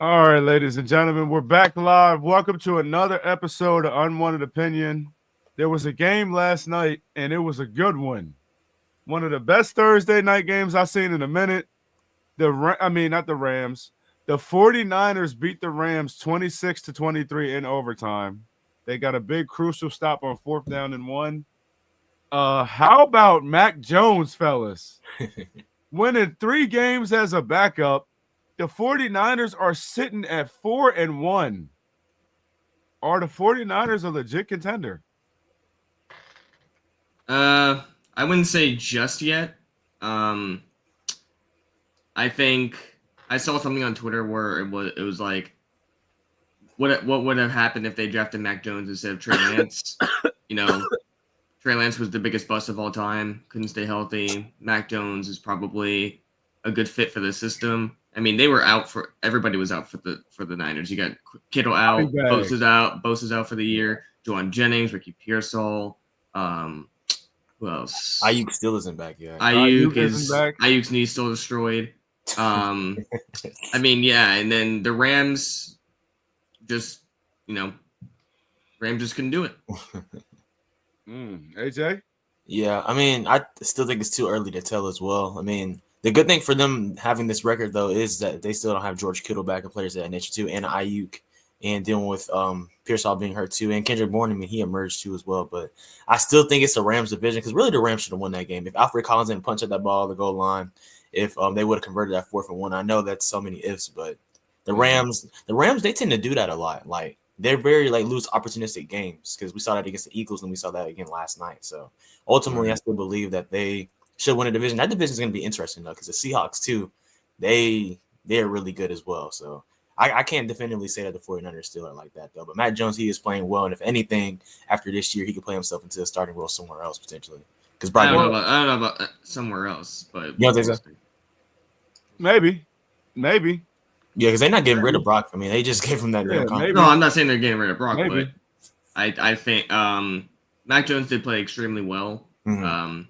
All right, ladies and gentlemen, we're back live. Welcome to another episode of Unwanted Opinion. There was a game last night, and it was a good one. One of the best Thursday night games I've seen in a minute. Not the Rams. The 49ers beat the Rams 26-23 in overtime. They got a big crucial stop on 4th down and 1. How about Mac Jones, fellas? Winning 3 games as a backup. The 49ers are sitting at 4-1. Are the 49ers a legit contender? I wouldn't say just yet. Um, I think I saw something on Twitter where it was like what would have happened if they drafted Mac Jones instead of Trey Lance? You know, Trey Lance was the biggest bust of all time. Couldn't stay healthy. Mac Jones is probably a good fit for the system. I mean, they were out for everybody was out for the Niners. You got Kittle out, Bosa's out for the year. Juwan Jennings, Ricky Pearsall. Who else? Ayuk still isn't back yet. Isn't back. Ayuk's knee still destroyed. I mean, yeah, and then the Rams just couldn't do it. AJ? Yeah, I mean, I still think it's too early to tell as well. I mean, the good thing for them having this record though is that they still don't have George Kittle back and players of that nature too, and Ayuk, and dealing with Pearsall being hurt too, and Kendrick Bourne. I mean, he emerged too as well. But I still think it's the Rams division because really the Rams should have won that game if Alfred Collins didn't punch at that ball at the goal line. If they would have converted that 4th-and-1, I know that's so many ifs, but the Rams, they tend to do that a lot. Like they're very lose opportunistic games because we saw that against the Eagles and we saw that again last night. So ultimately, I still believe that they should win a division. That division is going to be interesting though because the Seahawks too, they're really good as well. So I can't definitively say that the 49ers still are like that though. But Matt Jones, he is playing well, and if anything, after this year, he could play himself into a starting role somewhere else potentially. Because I don't know about somewhere else, but you don't think so? Maybe. Yeah, because they're not getting rid of Brock. I mean, they just gave him that damn contract. No, I'm not saying they're getting rid of Brock, Maybe. but I think Mac Jones did play extremely well. Mm-hmm.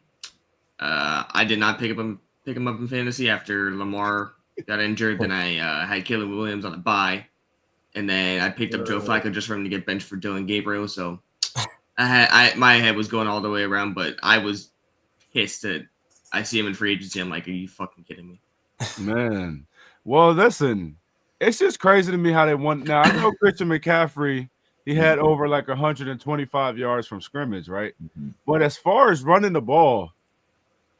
I did not pick him up in fantasy after Lamar got injured. Then I had Caleb Williams on a bye, and then I picked up Joe Flacco just for him to get benched for Dylan Gabriel. So my head was going all the way around, but I was pissed that I see him in free agency. I'm like, are you fucking kidding me? Man. Well, listen, it's just crazy to me how they won. Now, I know Christian McCaffrey, he had over 125 yards from scrimmage, right? Mm-hmm. But as far as running the ball,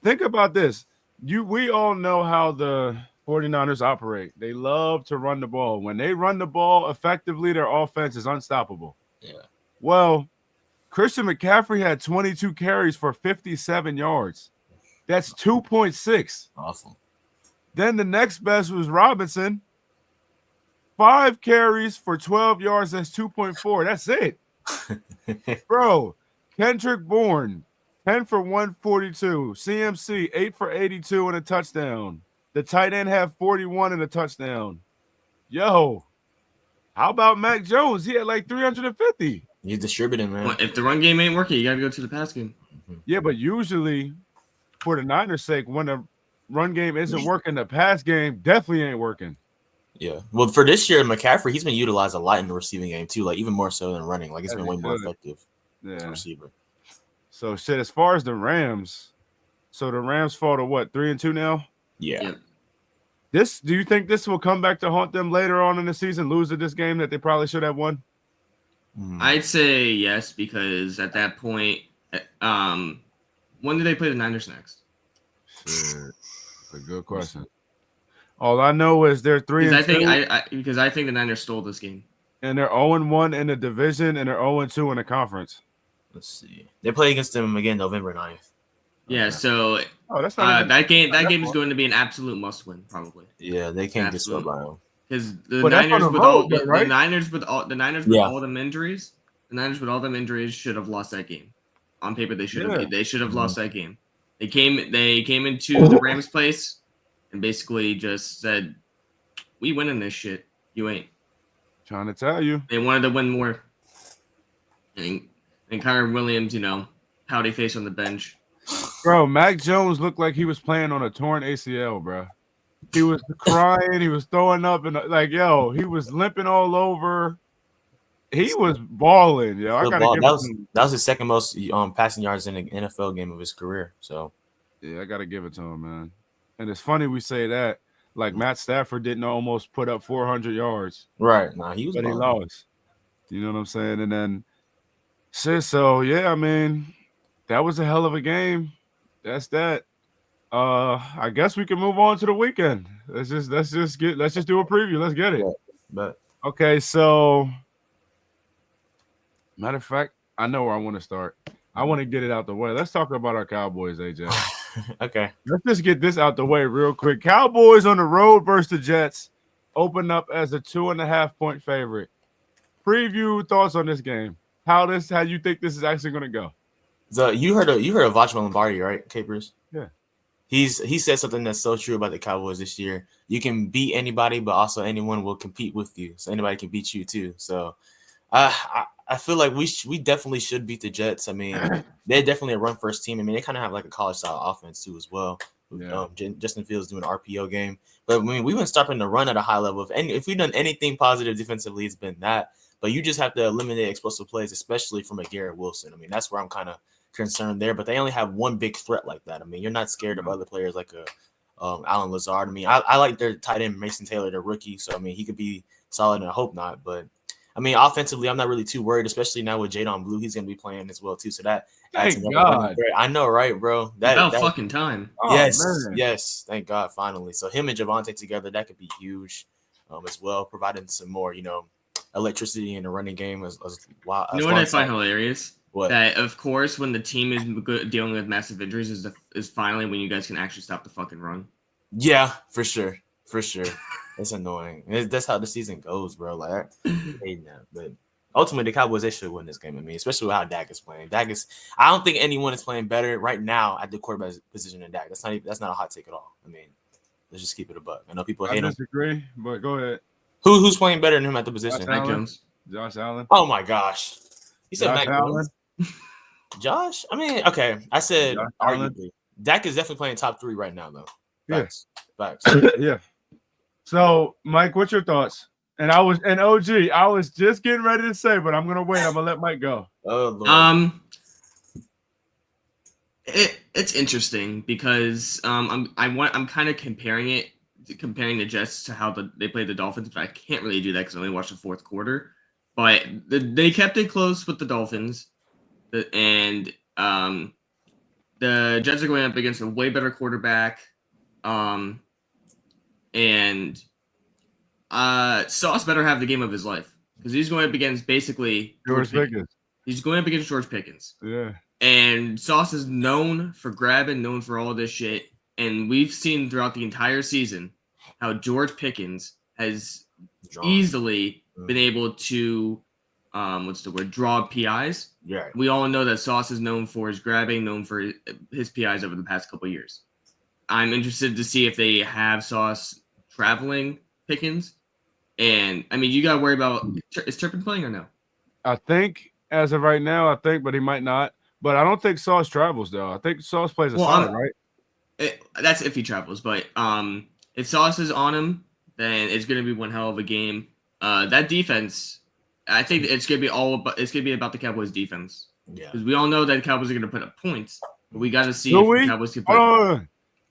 think about this. We all know how the 49ers operate. They love to run the ball. When they run the ball effectively, their offense is unstoppable. Yeah. Well, Christian McCaffrey had 22 carries for 57 yards. That's 2.6. Awesome. Then the next best was Robinson. 5 carries for 12 yards. That's 2.4. That's it. Bro, Kendrick Bourne, 10 for 142. CMC, 8 for 82 and a touchdown. The tight end had 41 and a touchdown. Yo, how about Mac Jones? He had 350. He's distributing, man. Well, if the run game ain't working, you got to go to the pass game. Yeah, but usually, for the Niners' sake, when the run game isn't working, the pass game definitely ain't working. Yeah. Well, for this year, McCaffrey, he's been utilized a lot in the receiving game too, even more so than running. It's been way more effective as a receiver. So shit, as far as the Rams, the Rams fall to what, 3-2 now? Yeah. Do you think this will come back to haunt them later on in the season, lose to this game that they probably should have won? I'd say yes, because at that point, when do they play the Niners next? Shit. That's a good question. All I know is they're 3-2. Because I think the Niners stole this game. And they're 0-1 in the division, and they're 0-2 in the conference. Let's see. They play against them again November 9th. Yeah, so that's not that game is going to be an absolute must-win, probably. Yeah, they can't get swept by them. Because the Niners with all them injuries, the Niners with all them injuries should have lost that game. On paper, they should have. They should have lost that game. They came into the Rams' place and basically just said, "We winning this shit. You ain't." Trying to tell you. They wanted to win more. And Kyron Williams, pouty face on the bench. Bro, Mac Jones looked like he was playing on a torn ACL, bro. He was crying. He was throwing up, and like, yo, he was limping all over. He was balling, yo. I gotta Football. give That it was to him. that was his second most passing yards in an NFL game of his career. So Yeah, I gotta give it to him, man. And it's funny we say that. Like Matt Stafford didn't almost put up 400 yards, right, nah, he was but he balling. lost. You know what I'm saying? And then so yeah, I mean, that was a hell of a game. That's that. I guess we can move on to the weekend. Let's just do a preview. Let's get it. Yeah, but Okay, so matter of fact, I know where I want to start. I want to get it out the way. Let's talk about our Cowboys, AJ. okay. Let's just get this out the way real quick. Cowboys on the road versus the Jets open up as a 2.5-point favorite. Preview thoughts on this game. How you think this is actually going to go? So you heard of Vacho Lombardi, right, Capers? Yeah. He said something that's so true about the Cowboys this year. You can beat anybody, but also anyone will compete with you. So anybody can beat you too. So I feel like we definitely should beat the Jets. I mean, they're definitely a run first team. I mean, they kind of have like a college style offense too as well. Yeah. Justin Fields doing RPO game, but I mean, we've been stopping the run at a high level. If we've done anything positive defensively, it's been that. But you just have to eliminate explosive plays, especially from a Garrett Wilson. I mean, that's where I'm kind of concerned there. But they only have one big threat like that. I mean, you're not scared of other players like Alan Lazard. I mean, I like their tight end Mason Taylor, their rookie. So I mean, he could be solid, and I hope not. But I mean, offensively, I'm not really too worried, especially now with Jadon Blue. He's going to be playing as well too. So that adds Thank another running God. threat. I know, right, bro? About fucking time. Oh, Yes, man. yes. Thank God, finally. So him and Javonte together, that could be huge, as well, providing some more, electricity in the running game as well. You know what I find hilarious? What? That of course, when the team is dealing with massive injuries, is finally when you guys can actually stop the fucking run. Yeah, for sure. It's annoying. That's how the season goes, bro. Like, I hate that. But ultimately, the Cowboys, they should win this game. I mean, especially with how Dak is playing. I don't think anyone is playing better right now at the quarterback position than Dak. That's not a hot take at all. I mean, let's just keep it a buck. I know people hate him. I disagree, but go ahead. Who's playing better than him at the position? Mac Jones. Josh Allen. Oh my gosh. You said Josh Mac Allen. Jones? Josh? I mean, okay. I said Josh Allen. arguably. Dak is definitely playing top 3 right now, though. Facts. Yeah. So, Mike, what's your thoughts? And OG, I was just getting ready to say, but I'm gonna wait. I'm gonna let Mike go. Oh Lord. It's interesting because I'm kind of comparing the Jets to how they played the Dolphins, but I can't really do that because I only watched the fourth quarter. But they kept it close with the Dolphins, and the Jets are going up against a way better quarterback, and Sauce better have the game of his life because he's going up against basically George Pickens. He's going up against George Pickens. Yeah. And Sauce is known for grabbing, known for all this shit. And we've seen throughout the entire season how George Pickens has easily been able to, draw PIs. Yeah. We all know that Sauce is known for his grabbing, known for his PIs over the past couple of years. I'm interested to see if they have Sauce traveling Pickens. And, I mean, you got to worry about, is Turpin playing or no? I think as of right now, but he might not. But I don't think Sauce travels, though. I think Sauce plays solid, right? That's if he travels. But if Sauce is on him, then it's going to be one hell of a game. That defense, I think it's going to be about the Cowboys' defense. Yeah. Because we all know that the Cowboys are going to put up points. But we got to see if the Cowboys can play.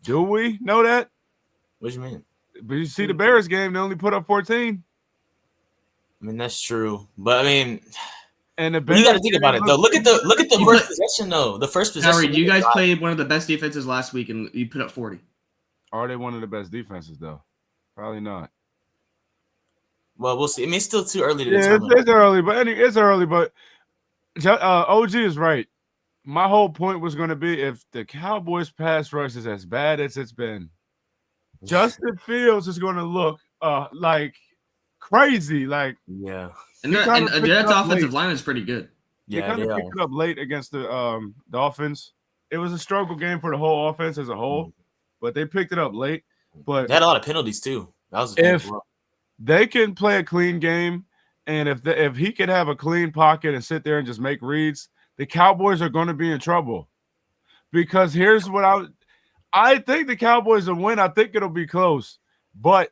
Do we know that? What do you mean? But you see the Bears game, they only put up 14. I mean, that's true. But I mean, and you got to think about it though. Look at the first possession though. The first possession. Howard, you guys played one of the best defenses last week, and you put up 40. Are they one of the best defenses though? Probably not. Well, we'll see. I mean, it's still too early to determine. It's early, but it's early. But OG is right. My whole point was going to be if the Cowboys' pass rush is as bad as it's been, Justin Fields is going to look like crazy. Like and the Jets' offensive line is pretty good. Yeah, they kind of picked it up late against the Dolphins. It was a struggle game for the whole offense as a whole, but they picked it up late. But they had a lot of penalties too. That was if they can play a clean game, and if he could have a clean pocket and sit there and just make reads, the Cowboys are going to be in trouble. Because here's what I think the Cowboys will win. I think it'll be close. But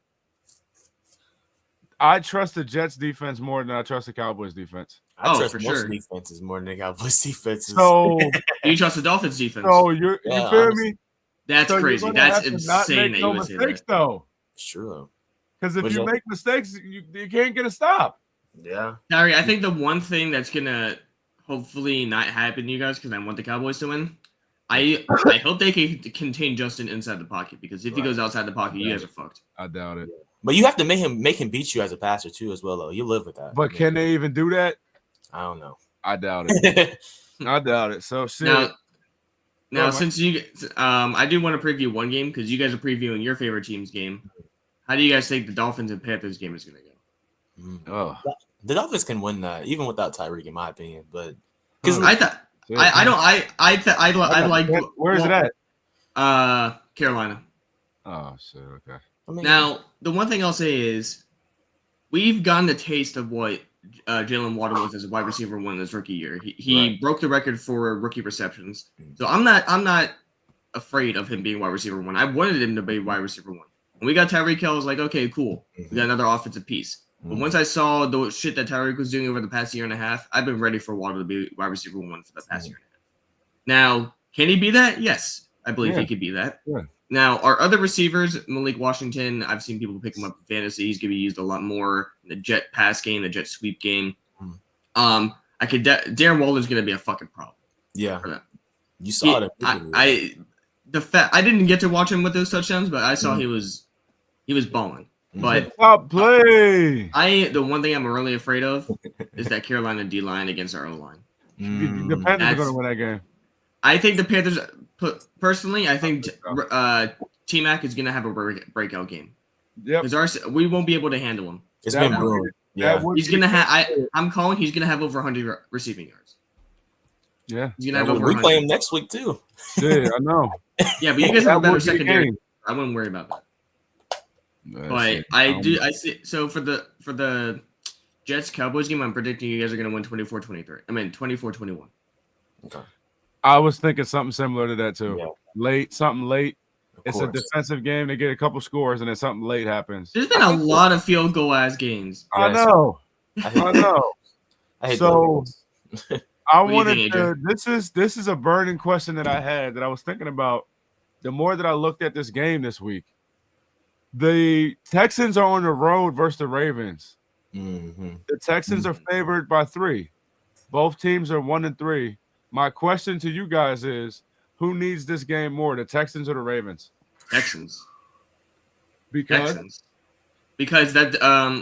I trust the Jets defense more than I trust the Cowboys defense. I trust for most sure. defenses more than the Cowboys defenses. So, You trust the Dolphins defense? you Yeah, feel honestly. me? That's So crazy. You're gonna That's have to not insane make that no you would say mistakes, that. though. It's true though. Because if What'd you you- make mistakes, you can't get a stop. Yeah. Harry, I think the one thing that's gonna hopefully not happen to you guys, because I want the Cowboys to win. I hope they can contain Justin inside the pocket, because if he goes outside the pocket, you guys are fucked. I doubt it. But you have to make him beat you as a passer too, as well. Though you live with that. But can they even do that? I don't know. I doubt it. I doubt it. So shit. Now since you, I do want to preview one game because you guys are previewing your favorite team's game. How do you guys think the Dolphins and Panthers game is gonna go? Oh. The Dolphins can win that even without Tyreek, in my opinion. But because I thought I like where is it at? Carolina. Oh shit. Okay. I mean, Now the one thing I'll say is we've gotten a taste of what Jalen Waddle was as a wide receiver one in his rookie year. He broke the record for rookie receptions. So I'm not afraid of him being wide receiver one. I wanted him to be wide receiver one. When we got Tyreek Hill, I was like, okay, cool. We got another offensive piece. But once I saw the shit that Tyreek was doing over the past year and a half, I've been ready for Waddle to be wide receiver one for the past year and a half. Now, can he be that? Yes, I believe he could be that. Yeah. Now, our other receivers, Malik Washington, I've seen people pick him up in fantasy. He's going to be used a lot more in the jet pass game, the jet sweep game. Darren Waller's going to be a fucking problem. Yeah, for that. You saw it. I didn't get to watch him with those touchdowns, but I saw he was balling. But top play. the one thing I'm really afraid of is that Carolina D line against our O line. The Panthers are going to win that game. I think the Panthers. Personally, I think T-Mac is going to have a breakout game. Yep. Because we won't be able to handle him. It's been brewing. Yeah, he's going to have. I'm calling. He's going to have over 100 receiving yards. Yeah, he's going to have over. We play him next week too. Yeah, I know. Yeah, but you guys have a better secondary. I wouldn't worry about that. But I see. So for the Jets Cowboys game, I'm predicting you guys are going to win 24-23. I mean 24-21. Okay. I was thinking something similar to that too. Yeah. Something late. It's course. a defensive game. They get a couple scores, and then something late happens. There's been a lot of field goal ass games. I know. I know. I hate so I What do you wanted think, to. This is a burning question that I had that I was thinking about. The more that I looked at this game this week, the Texans are on the road versus the Ravens. Mm-hmm. The Texans are favored by 3. Both teams are 1-3. My question to you guys is, who needs this game more, the Texans or the Ravens? Texans. Because that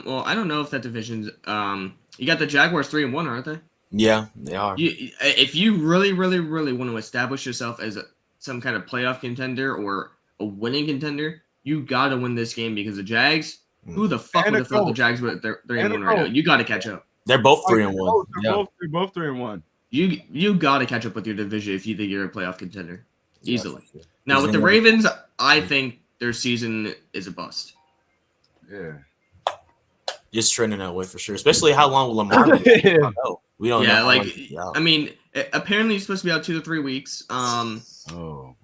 well, I don't know if that division's you got the Jaguars 3-1, aren't they? Yeah, they are. If you really, really, really want to establish yourself as some kind of playoff contender or a winning contender, you got to win this game because the Jags. Who the fuck would have thought the Jags were 3-1 right now? You got to catch up. They're both 3-1. They're both 3-1. You got to catch up with your division if you think you're a playoff contender easily. Yeah. Now with the Ravens, I think their season is a bust. Yeah, just trending that way for sure. Especially how long will Lamar be? We don't know. Yeah, I mean, apparently he's supposed to be out 2 to 3 weeks.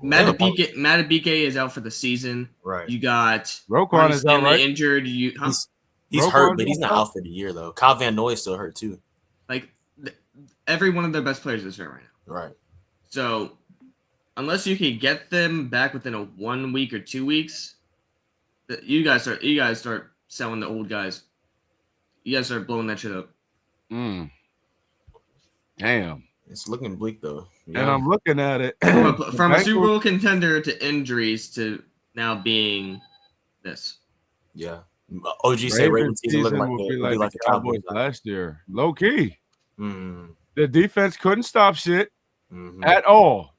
Matabike is out for the season. Right. You got Roquan is out, right? Injured. He's Roquan hurt, but he's not out for the year though. Kyle Van Noy is still hurt too. Like every one of their best players is hurt right now. Right. So unless you can get them back within a 1 week or 2 weeks, you guys start selling the old guys. You guys start blowing that shit up. Damn. It's looking bleak though. Yeah. And I'm looking at it from a Super Bowl contender to injuries to now being this. Yeah. OG said Ravens season looked like the Cowboys last year. Low key. Mm-hmm. The defense couldn't stop shit at all.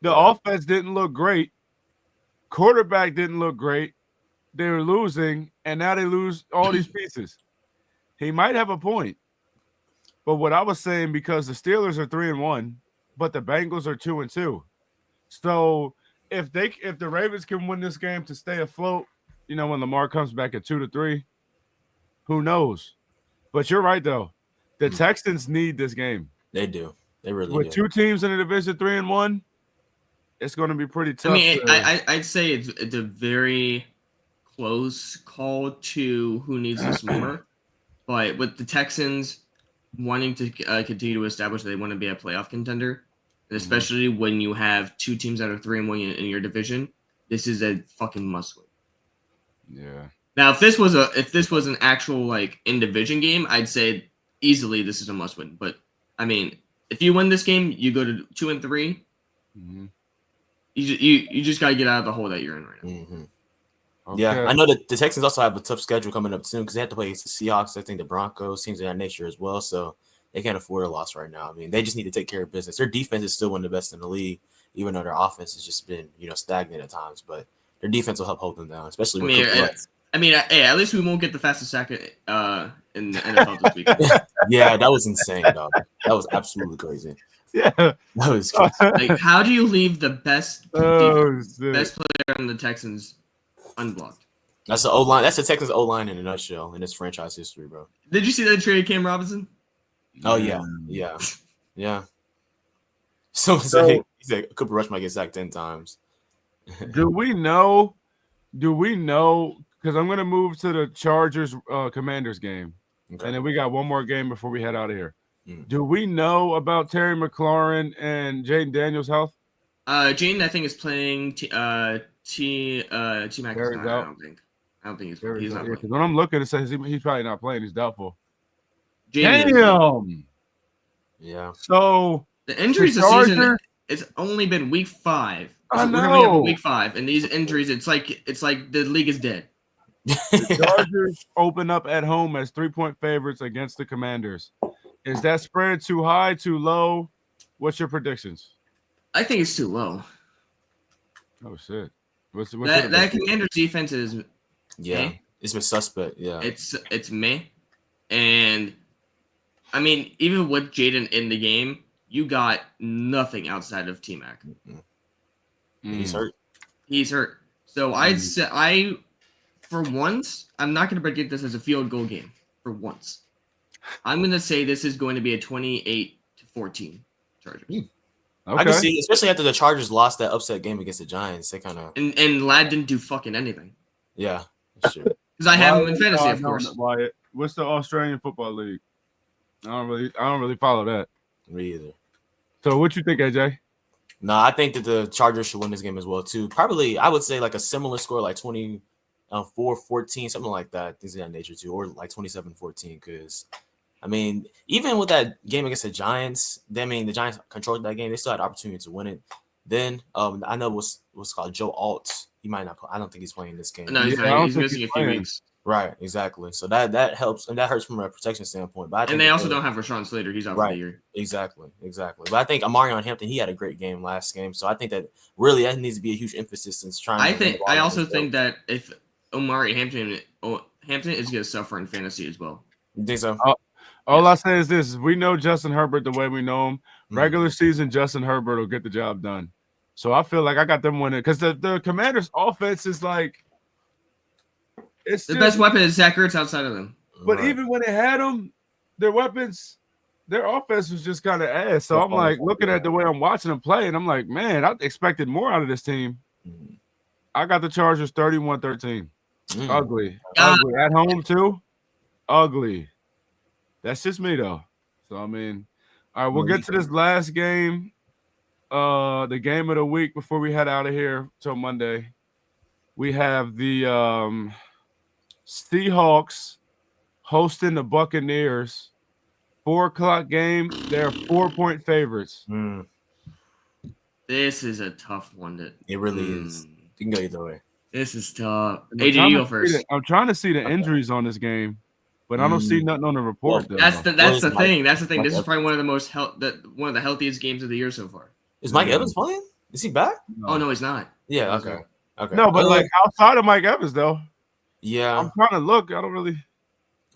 The offense didn't look great. Quarterback didn't look great. They were losing, and now they lose all these pieces. He might have a point. But what I was saying, because the Steelers are 3-1, but the Bengals are 2-2. So if the Ravens can win this game to stay afloat, when Lamar comes back at 2-3, who knows? But you're right though. The Texans need this game. They do. They really do. With 2 teams in the division 3-1, it's going to be pretty tough. I mean, I'd say it's a very close call to who needs this more. But with the Texans wanting to continue to establish that they want to be a playoff contender, and especially when you have two teams that are 3-1 in your division, this is a fucking must win. Yeah. Now, if this was an actual like in division game, I'd say easily this is a must win. But I mean, if you win this game, you go to 2-3. Mm-hmm. You just gotta get out of the hole that you're in right now. Mm-hmm. Okay. Yeah, I know that the Texans also have a tough schedule coming up soon because they have to play against the Seahawks. I think the Broncos, teams of that nature as well. So they can't afford a loss right now. I mean, they just need to take care of business. Their defense is still one of the best in the league, even though their offense has just been, stagnant at times. But their defense will help hold them down, especially with Cooper Rush. Hey, at least we won't get the fastest sack in the NFL this weekend. Yeah, that was insane, dog. That was absolutely crazy. Yeah. That was crazy. Like, how do you leave the best best player on the Texans unblocked? That's the O line. That's the Texans O line in a nutshell in its franchise history, bro. Did you see that trade Cam Robinson? Oh yeah. Someone said he said Cooper Rush might get sacked 10 times. Do we know? Because I'm gonna move to the Chargers Commanders game, and then we got one more game before we head out of here. Do we know about Terry McLaurin and Jaden Daniels' health? Jaden, I think, is playing. T-Mac is not. I don't think he's not. Because when I'm looking, it says he's probably not playing. He's doubtful. Jaden Damn. Yeah. So the injuries this season, it's only been week 5. I know. We're coming up week 5, and these injuries, it's like the league is dead. The Chargers open up at home as 3-point favorites against the Commanders. Is that spread too high, too low? What's your predictions? I think it's too low. Oh shit! What's that Commanders defense is? Yeah, meh. It's been suspect. Yeah, it's meh. And I mean, even with Jaden in the game, you got nothing outside of T-Mac. He's hurt. He's hurt. So I'd say for once, I'm not going to predict this as a field goal game. For once, I'm going to say this is going to be a 28-14 Chargers. Okay. I can see, especially after the Chargers lost that upset game against the Giants. They kind of and Lad didn't do fucking anything. Yeah, sure. Because I have him in fantasy, of course. Wyatt. What's the Australian Football League? I don't really follow that. Me either. So what you think, AJ? No, I think that the Chargers should win this game as well too. Probably, I would say like a similar score, like 24-14, something like that. Things of that nature too, or like 27-14. Because I mean, even with that game against the Giants, the Giants controlled that game. They still had opportunity to win it. Then I know what's called Joe Alt. He might not play. I don't think he's playing this game. No, he's not. He's missing a few weeks. Right, exactly. So that helps, and that hurts from a protection standpoint. But I think they also don't have Rashawn Slater. He's out for the year. Exactly. But I think Amarion Hampton, he had a great game last game. So I think that really that needs to be a huge emphasis since trying. I also think that if Omari Hampton is going to suffer in fantasy as well. You think so? All I say is this: we know Justin Herbert the way we know him. Regular season, Justin Herbert will get the job done. So I feel like I got them winning because the Commanders' offense is like it's the best weapon is Zach Ertz outside of them. But even when they had them, their weapons, their offense was just kind of ass. So I'm like looking at the way I'm watching them play, and I'm like, man, I expected more out of this team. I got the Chargers 31-13. Ugly at home too. Ugly. That's just me though. So I mean, all right, we'll get to this last game. The game of the week before we head out of here till Monday. We have the Seahawks hosting the Buccaneers. 4:00 game. They're 4-point favorites. This is a tough one. It really is. You can go either way. This is tough. AJ, you go first. I'm trying to see the injuries on this game, but I don't see nothing on the report. That's the thing. That's the thing. This is probably one of the healthiest games of the year so far. Is Mike Evans playing? Is he back? No. Oh no, he's not. Yeah. Okay. No, but like outside of Mike Evans though. Yeah. I'm trying to look. I don't really.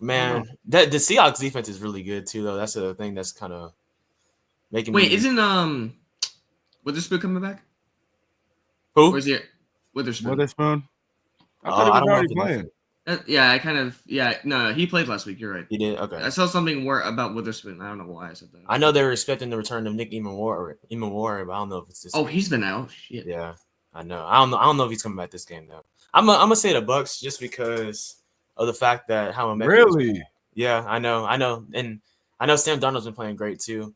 Man, the Seahawks defense is really good too, though. That's the thing that's kind of making. Wait, isn't Witherspoon coming back? Who? Or is it Witherspoon? I thought he was already playing. No, he played last week. You're right. He did. Okay. I saw something about Witherspoon. I don't know why I said that. I know they were expecting the return of Nick Emmanwori, but I don't know if it's this. Oh, he's been out. Shit. Yeah, I know. I don't know if he's coming back this game though. I'm gonna say the Bucks just because of the fact that how Really? Yeah, I know, and I know Sam Darnold's been playing great too,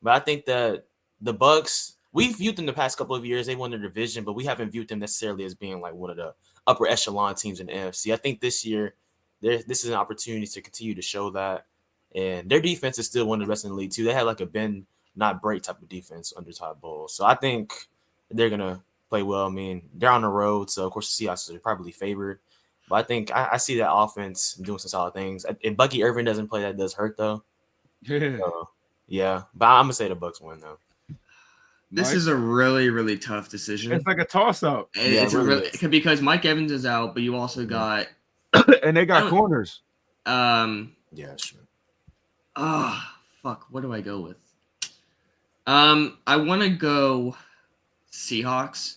but I think that the Bucks, we've viewed them the past couple of years. They won their division, but we haven't viewed them necessarily as being like one of the upper echelon teams in the NFC. I think this year, this is an opportunity to continue to show that, and their defense is still one of the best in the league too. They had like a bend not break type of defense under Todd Bowles, so I think they're gonna play well. I mean, they're on the road, so of course the Seahawks are probably favored. But I think I see that offense doing some solid things. If Bucky Irvin doesn't play, that does hurt though. Yeah. Yeah, but I'm gonna say the Bucks win though. This Mike? is a really, really tough decision. It's like a toss-up. Yeah, It's it a really really because Mike Evans is out, but you also got And they got corners. Yeah, sure. Fuck. What do I go with? I want to go Seahawks.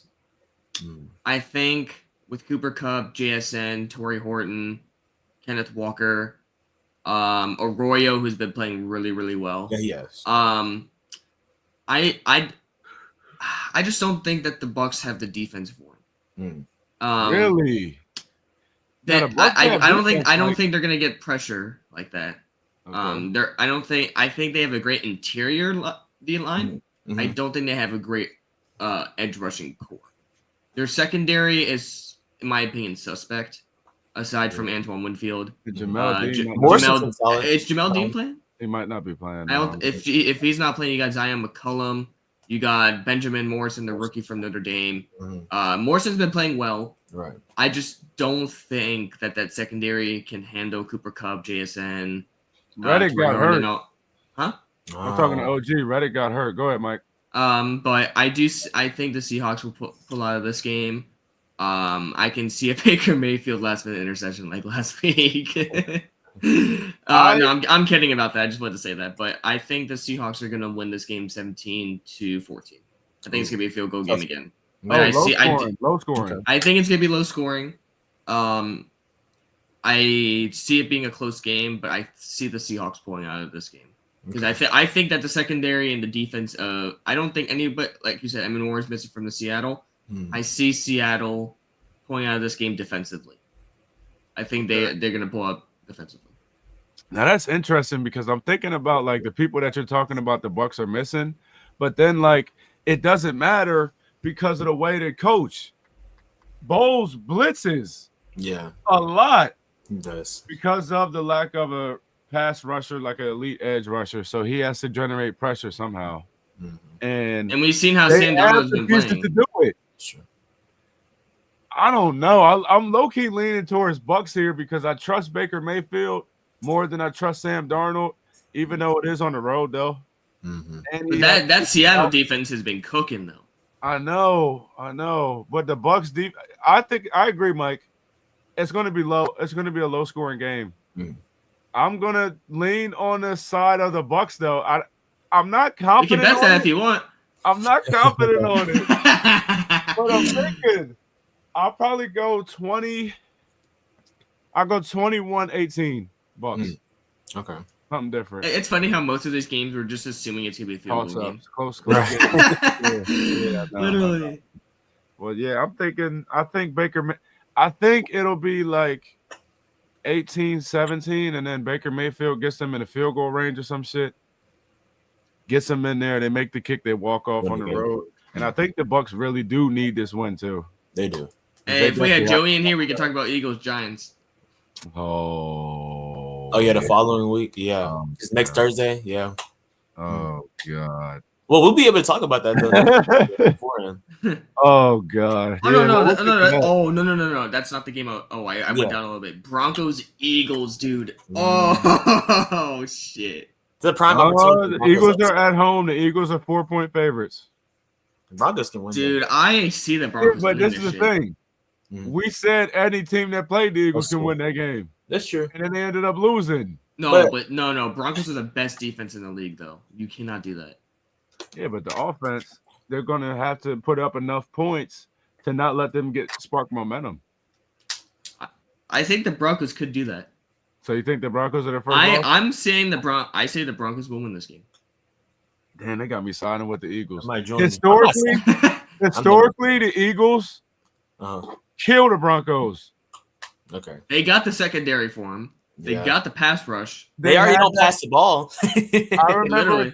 I think with Cooper Kupp, JSN, Torrey Horton, Kenneth Walker, Arroyo, who's been playing really, really well. Yeah, he has. I just don't think that the Bucks have the defense for him. Really? I don't think they're gonna get pressure like that. Okay. I think they have a great interior D line. I don't think they have a great edge rushing core. Their secondary is, in my opinion, suspect. Aside from Antoine Winfield, Jamel Dean. is Jamel Dean playing? He might not be playing. I don't. If he's not playing, you got Zion McCullum. You got Benjamin Morrison, the rookie from Notre Dame. Morrison's been playing well. Right. I just don't think that secondary can handle Cooper Kupp, JSN. Reddick got hurt. Huh? I'm talking to OG. Reddick got hurt. Go ahead, Mike. But I think the Seahawks will pull out of this game. I can see a Baker Mayfield last minute interception like last week. No, I'm kidding about that. I just wanted to say that. But I think the Seahawks are going to win this game 17-14. I think it's going to be a field goal game again. Low scoring. I think it's going to be low scoring. I see it being a close game, but I see the Seahawks pulling out of this game. Because I think that the secondary and the defense, I don't think anybody, like you said, Emin Moore is missing from the Seattle. I see Seattle pulling out of this game defensively. I think they're going to pull up defensively. Now that's interesting because I'm thinking about like the people that you're talking about the Bucks are missing, but then like it doesn't matter because of the way they coach. Bowles blitzes a lot. He does. Because of the lack of a pass rusher, like an elite edge rusher. So he has to generate pressure somehow. And we've seen how Sam Darnold's been playing. To do it. Sure. I don't know. I'm low-key leaning towards Bucks here because I trust Baker Mayfield more than I trust Sam Darnold, even though it is on the road, though. And that Seattle defense has been cooking, though. I know. But the Bucks I agree, Mike. It's going to be low. It's going to be a low-scoring game. I'm going to lean on the side of the Bucks, though. I'm not confident. You can bet that if you want. I'm not confident on it. But I'm thinking I'll probably go 20. I'll go 21-18 Bucks. Okay. Something different. It's funny how most of these games we're just assuming it's going to be a field goal game. Close. Literally. Well, yeah, I think it'll be like 18-17, and then Baker Mayfield gets them in a field goal range or some shit. Gets them in there, they make the kick, they walk off on the road. And I think the Bucks really do need this win too. They do. Hey, if we had Joey in here, we could talk about Eagles Giants. Oh yeah, the following week. Yeah. Next Thursday. Yeah. Oh God. Well, we'll be able to talk about that though beforehand. Oh God. No. That's not the game. I went down a little bit. Broncos Eagles, dude. Oh shit. It's a prime opportunity. The Eagles are at home. The Eagles are 4-point favorites. The Broncos can win. Dude, I see the Broncos. But this is the thing. We said any team that played the Eagles can win that game. That's true. And then they ended up losing. No. Broncos are the best defense in the league, though. You cannot do that. Yeah, but the offense, they're going to have to put up enough points to not let them spark momentum. I think the Broncos could do that. So you think the Broncos are the first? I'm saying I say the Broncos will win this game. Damn, they got me siding with the Eagles. Historically, the Eagles kill the Broncos. Okay. They got the secondary for him. They Yeah. got the pass rush. They already had don't that- pass the ball. I remember Literally.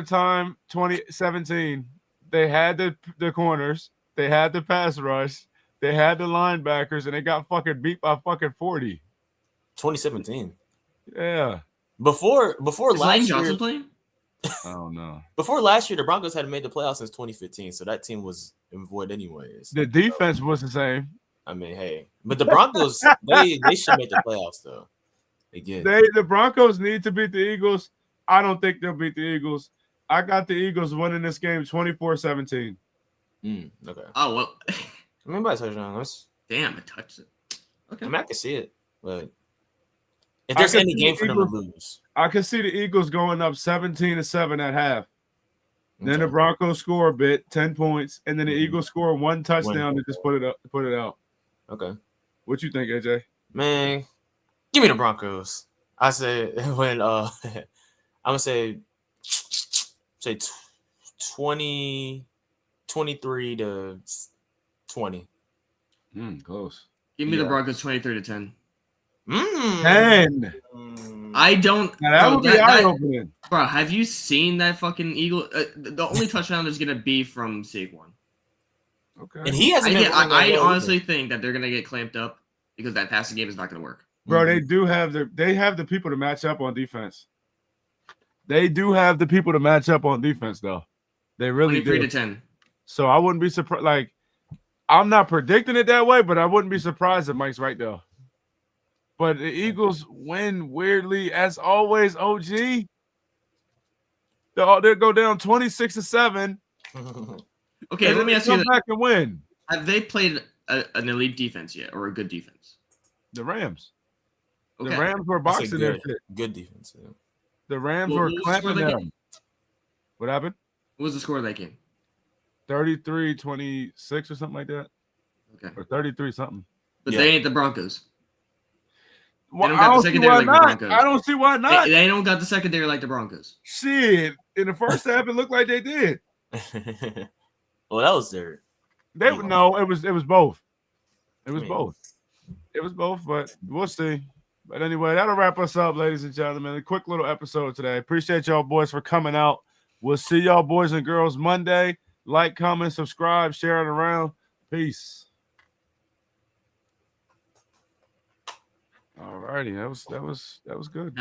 a time 2017. They had the corners, they had the pass rush, they had the linebackers, and they got fucking beat by fucking 40. 2017. Yeah. Before Is Lane last Johnson year, playing? I don't know. before last year, the Broncos hadn't made the playoffs since 2015, so that team was in void anyways. The defense was the same. I mean, hey, but the Broncos they should make the playoffs though. Again, The Broncos need to beat the Eagles. I don't think they'll beat the Eagles. I got the Eagles winning this game 24-17. Okay. Oh well. I mean, by a touchdown, Damn, it touched it. Okay. I mean, I can see it, but if there's any game for them to lose, I can see the Eagles going up 17-7 at half. Then the okay. Broncos score a bit, 10 points, and then the Eagles score one touchdown to just put it out. Okay. What you think, AJ? Man, give me the Broncos. I say when I'm gonna say 20, 23 to 20. Close. Give me the Yeah. Broncos 23-10. 10. I don't. Now, that would be eye-opening. Bro, have you seen that fucking Eagle? The only touchdown is gonna be from Saquon. Okay. And he hasn't been. I honestly think that they're gonna get clamped up because that passing game is not gonna work. Bro, they have the people to match up on defense. They do have the people to match up on defense, though. They really 23-10. So I wouldn't be surprised. Like, I'm not predicting it that way, but I wouldn't be surprised if Mike's right, though. But the Eagles win weirdly, as always. OG, they'll go down 26-7. Okay, let me ask you: back and win. have they played an elite defense yet, or a good defense? The Rams. Okay. The Rams were That's a boxing their shit. good defense. Yeah. The Rams What were was the score clamping of that them. game? What happened? What was the score of that game? 33-26 or something like that. Okay, Or 33 something. but Yeah. they ain't the Broncos. Well, don't I got the don't see secondary why like the not. Broncos. I don't see why not. They don't got the secondary like the Broncos. Shit. In the first half, it looked like they did. Well, that was their. No, it was both. It was I mean- both. It was both, but we'll see. But anyway, that'll wrap us up, ladies and gentlemen. A quick little episode today. Appreciate y'all boys for coming out. We'll see y'all boys and girls Monday. Like, comment, subscribe, share it around. Peace. All righty. That was good.